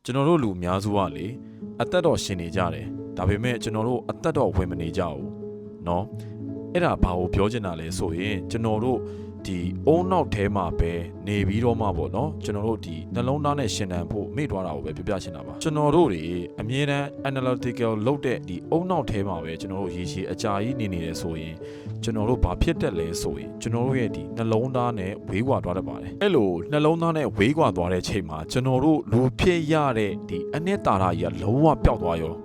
ကျွန်တော်တို့လူအများစုကလေအသက်တော်ရှင်နေကြတယ်ဒါပေမဲ့ကျွန်တော်တို့အသက်တော်ဝင်မနေကြဘူးเนาะအဲ့ဒါဘာကိုပြောချင်တာလဲဆိုရင်ကျွန်တော်တို့ဒီအုံနောက်ထဲမှာပဲနေပြီးတော့မှပေါ့နော်ကျွန်တော်တို့ဒီနှလုံးသားနဲ့ရှင်သန်ဖို့မေ့သွားတာကိုပဲပြပြချင်တာပါကျွန်တော်တို့တွေအမြဲတမ်း analytical လုပ်တဲ့ဒီအုံနောက်ထဲမှာပဲကျွန်တော်တို့ရေရှည်အကြာကြီးနေနေတယ်ဆိုရင်ကျွန်တော်တို့ဘာဖြစ်တတ်လဲဆိုရင်ကျွန်တော်တို့ရဲ့ဒီနှလုံးသားနဲ့ဝေးကွာသွားတတ်ပါတယ်အဲ့လိုနှလုံးသားနဲ့ဝေးကွာသွားတဲ့ချိန်မှာကျွန်တော်တို့လူဖြစ်ရတဲ့ဒီအနှစ်သာရကြီးကလုံးဝပျောက်သွားရော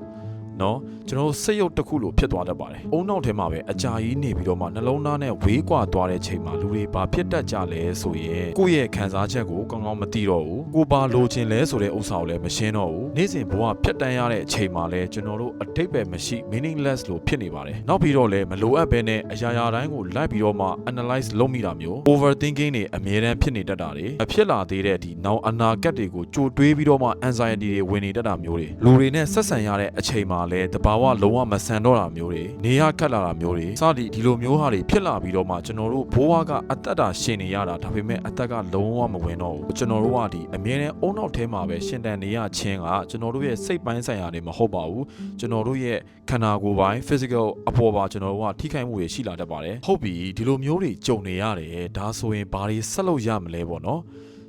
နော်ကျွန်တော်စိတ်ရုပ်တစ်ခုလိုဖြစ်သွားတတ်ပါတယ်။အုံနောက်ထဲမှာပဲအကြာကြီးနေပြီးတော့မှနှလုံးသားနဲ့ဝေးကွာသွားတဲ့ချိန်မှာလူတွေဘာဖြစ်တတ်ကြလဲဆိုရင်ကိုယ့်ရဲ့ခံစားချက်ကိုကောင်းကောင်းမသိတော့ဘူး။ကိုဘာလိုချင်လဲဆိုတဲ့ဥစ္စာကိုလည်းမရှင်းတော့ဘူး။နေ့စဉ်ဘဝဖြတ်တန်းရတဲ့အချိန်မှာလည်းကျွန်တော်တို့အတိတ်ပဲမရှိ meaningless လို့ဖြစ်နေပါတယ်။နောက်ပြီးတော့လည်းမလိုအပ်ဘဲနဲ့အရာရာတိုင်းကိုလိုက်ပြီးတော့မှ analyze လုပ်မိတာမျိုး overthinking တွေအမြဲတမ်းဖြစ်နေတတ်တာတွေအဖြစ်လာသေးတဲ့ဒီနောက်အနာဂတ်တွေကိုကြိုတွေးပြီးတော့မှ anxiety တွေဝင်နေတတ်တာမျိုးတွေလူတွေနဲ့ဆက်ဆံရတဲ့အချိန်မှာလည်းတဘာဝလုံးဝမဆန်တော့တာမျိုးတွေနေရခတ်လာတာမျိုးတွေစသည်ဒီလိုမျိုးဟာတွေဖြစ်လာပြီးတော့မှကျွန်တော်တို့ဘိုးဘွားကအသက်တာရှင်နေရတာဒါပေမဲ့အသက်ကလုံးဝမဝင်တော့ဘူးကျွန်တော်တို့ကဒီအမြဲတမ်းအုံနောက်ထဲမှာပဲရှင်တန်နေရခြင်းကကျွန်တော်တို့ရဲ့စိတ်ပိုင်းဆိုင်ရာတွေမဟုတ်ပါဘူးကျွန်တော်တို့ရဲ့ခန္ဓာကိုယ်ပိုင်း physical အပေါ်ပါကျွန်တော်တို့ကထိခိုက်မှုတွေရှိလာတတ်ပါတယ်ဟုတ်ပြီဒီလိုမျိုးတွေကြုံနေရတယ်ဒါဆိုရင်ဘာတွေဆက်လုပ်ရမလဲပေါ့နော်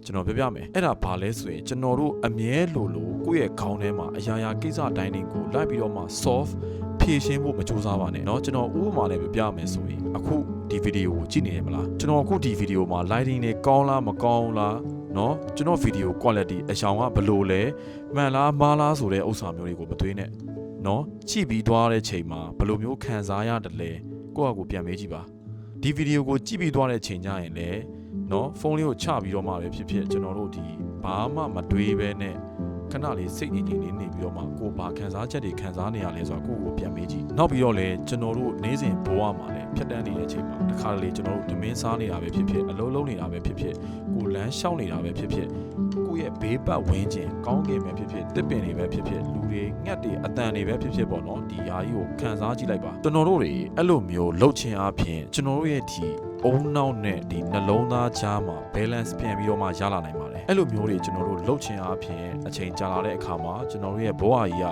ကျွန်တော်ပြပြမယ်အဲ့ဒါဘာလဲဆိုရင်ကျွန်တော်တို့အမြဲလိုကိုယ့်ရဲ့ခေါင်းထဲမှာအရာရာကိစ္စတိုင်းတွေကိုလိုက်ပြီးတော့မှ solve ဖြေရှင်းဖို့မကြိုးစားပါနဲ့เนาะကျွန်တော်ဥပမာနဲ့ပြမယ်ဆိုရင်အခုဒီဗီဒီယိုကိုကြည့်နေရမလားကျွန်တော်အခုဒီဗီဒီယိုမှာ lighting တွေကောင်းလားမကောင်းလားเนาะကျွန်တော်ဗီဒီယို quality အယောင်ကဘယ်လိုလဲမှန်လားမှားလားဆိုတဲ့ဥစ္စာမျိုးတွေကိုမသွေးနဲ့เนาะကြည့်ပြီးသွားတဲ့ချိန်မှာဘယ်လိုမျိုးခံစားရတယ်လဲကိုယ့်အကိုပြန်မေးကြည့်ပါဒီဗီဒီယိုကိုကြည့်ပြီးသွားတဲ့ချိန်ကျရင်လည်းเนาะဖုန်းလေးကိုချပြီးတော့မှပဲဖြစ်ဖြစ်ကျွန်တော်တို့ဒီဘာမှမတွေးဘဲနဲ့ခဏလေးစိတ်ငြိမ်ငြိမ်လေးနေပြီးတော့မှကိုဘာခံစားချက်တွေခံစားနေရလဲဆိုတော့ကိုပြန်မေးကြည့်နောက်ပြီးတော့လည်းကျွန်တော်တို့နေ့စဉ်ဘဝမှာလည်းဖြတ်တန်းနေတဲ့အချိန်မှာတစ်ခါတလေကျွန်တော်တို့ဓမင်းစားနေတာပဲဖြစ်ဖြစ်အလုံးလုံးနေတာပဲဖြစ်ဖြစ်ကိုလမ်းလျှောက်နေတာပဲဖြစ်ဖြစ်ကိုရဲ့ဘေးပတ်ဝန်းကျင်ကောင်းကင်ပဲဖြစ်ဖြစ်တစ်ပင်တွေပဲဖြစ်ဖြစ်လူတွေငှက်တွေအတန်တွေပဲဖြစ်ဖြစ်ပေါ့နော်ဒီဟာကြီးကိုခံစားကြည့်လိုက်ပါကျွန်တော်တို့တွေအဲ့လိုမျိုးလှုပ်ခြင်းအပြင်ကျွန်တော်တို့ရဲ့ဒီအုံနောက်နဲ့ဒီနှလုံးသားကြားမှာ balance ပြန်ပြီးတော့မှရလာနိုင်ပါတယ်အဲ့လိုမျိုးတွေကျွန်တော်တို့လှုပ်ခြင်းအပြင်အချိန်ကြာလာတဲ့အခါမှာကျွန်တော်တို့ရဲ့ဘဝကြီးက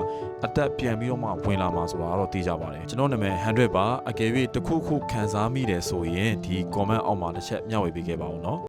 အသက်ပြန်ပြီးတော့မှဝင်လာမှာဆိုတာတော့သိကြပါတယ်ကျွန်တော်နာမည်100ပါအကယ်၍တစ်ခုခုခံစားမိတယ်ဆိုရင်ဒီ comment အောက်မှာတစ်ချက်မျှဝေပေးခဲ့ပါဦးနော်